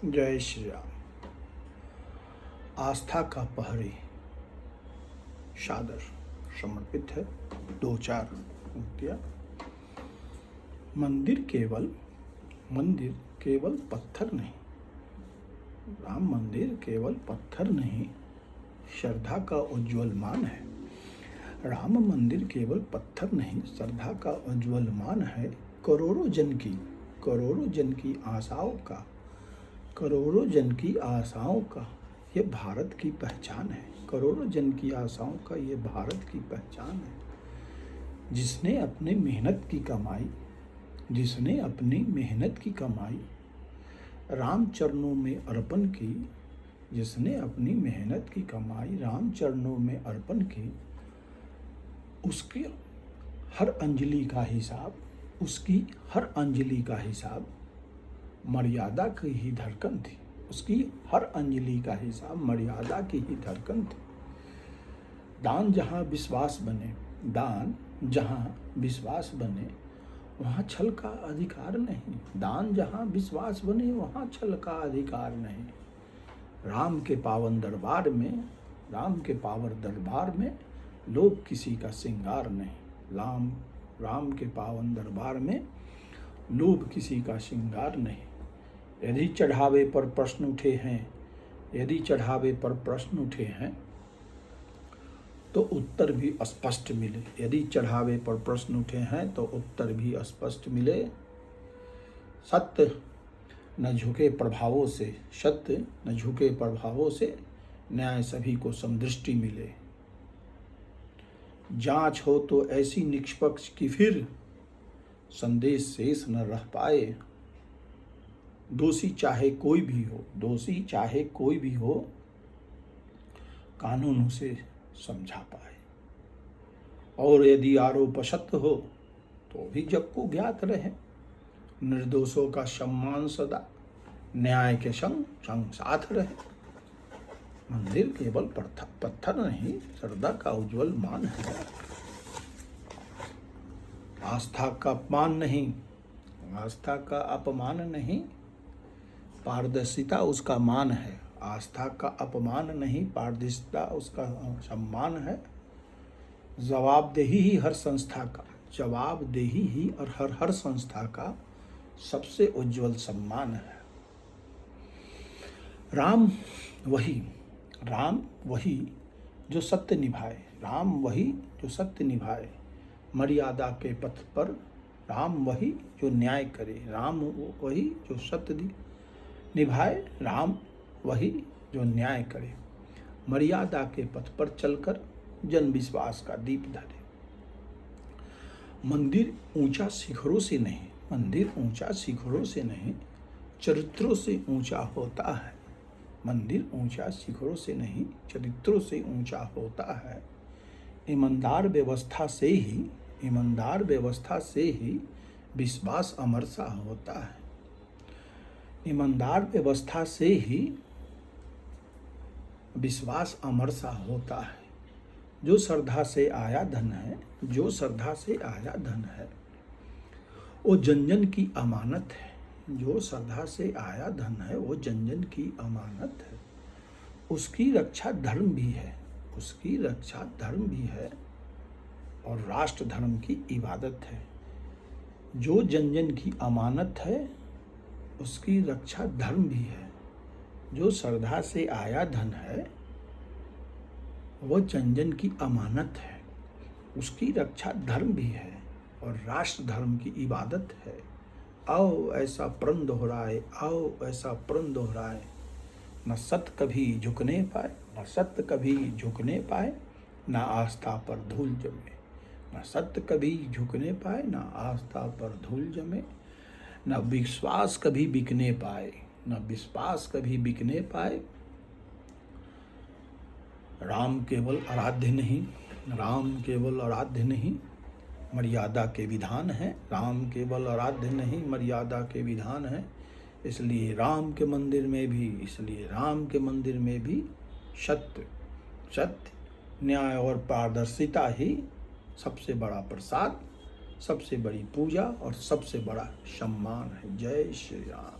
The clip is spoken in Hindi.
जय श्री राम। आस्था का पहरी सादर समर्पित है। 2-4 पंक्तियाँ। मंदिर केवल पत्थर नहीं, राम मंदिर केवल पत्थर नहीं, श्रद्धा का उज्ज्वल मान है। राम मंदिर केवल पत्थर नहीं, श्रद्धा का उज्ज्वल मान है। करोड़ों जन की आशाओं का ये भारत की पहचान है। करोड़ों जन की आशाओं का ये भारत की पहचान है। जिसने अपनी मेहनत की कमाई राम चरणों में अर्पण की, जिसने अपनी मेहनत की कमाई राम चरणों में अर्पण की, उसकी हर अंजलि का हिसाब मर्यादा की ही धड़कन थी। उसकी हर अंजलि का हिसाब मर्यादा की ही धड़कन थी। दान जहाँ विश्वास बने वहाँ छल का अधिकार नहीं। दान जहाँ विश्वास बने वहाँ छल का अधिकार नहीं। राम के पावन दरबार में लोभ किसी का श्रृंगार नहीं। राम के पावन दरबार में लोभ किसी का श्रृंगार नहीं। यदि चढ़ावे पर प्रश्न उठे हैं तो उत्तर भी स्पष्ट मिले। यदि चढ़ावे पर प्रश्न उठे हैं तो उत्तर भी स्पष्ट मिले। सत्य न झुके प्रभावों से न्याय सभी को समदृष्टि मिले। जांच हो तो ऐसी निष्पक्ष कि फिर संदेश शेष न रह पाए। दोषी चाहे कोई भी हो कानून उसे समझा पाए। और यदि आरोप सत्य हो तो भी जग को ज्ञात रहे। निर्दोषों का सम्मान सदा न्याय के संग साथ रहे। मंदिर केवल पत्थर नहीं, श्रद्धा का उज्ज्वल मान है। आस्था का अपमान नहीं, पारदर्शिता उसका मान है। आस्था का अपमान नहीं, पारदर्शिता उसका सम्मान है। जवाबदेही ही हर संस्था का सबसे उज्ज्वल सम्मान है। राम वही जो सत्य निभाए। मर्यादा के पथ पर राम वही जो न्याय करे। राम वही जो सत्य निभाए, राम वही जो न्याय करे। मर्यादा के पथ पर चलकर जन विश्वास का दीप धरे। मंदिर ऊंचा शिखरों से नहीं, चरित्रों से ऊंचा होता है। मंदिर ऊंचा शिखरों से नहीं, चरित्रों से ऊंचा होता है। ईमानदार व्यवस्था से ही विश्वास अमर सा होता है। ईमानदार व्यवस्था से ही विश्वास अमर सा होता है। जो श्रद्धा से आया धन है, वो जन की अमानत है। जो श्रद्धा से आया धन है वो जन की अमानत है। उसकी रक्षा धर्म भी है और राष्ट्र धर्म की इबादत है। जो जन की अमानत है उसकी रक्षा धर्म भी है। जो श्रद्धा से आया धन है वो जन की अमानत है, उसकी रक्षा धर्म भी है और राष्ट्र धर्म की इबादत है। आओ ऐसा प्रण दोहराए, न सत्य कभी झुकने पाए, न आस्था पर धूल जमे। न सत्य कभी झुकने पाए, न आस्था पर धूल जमे। न विश्वास कभी बिकने पाए। राम केवल आराध्य नहीं, मर्यादा के विधान है। राम केवल आराध्य नहीं, मर्यादा के विधान है। इसलिए राम के मंदिर में भी सत्य, न्याय और पारदर्शिता ही सबसे बड़ा प्रसाद, सबसे बड़ी पूजा और सबसे बड़ा सम्मान है। जय श्री राम।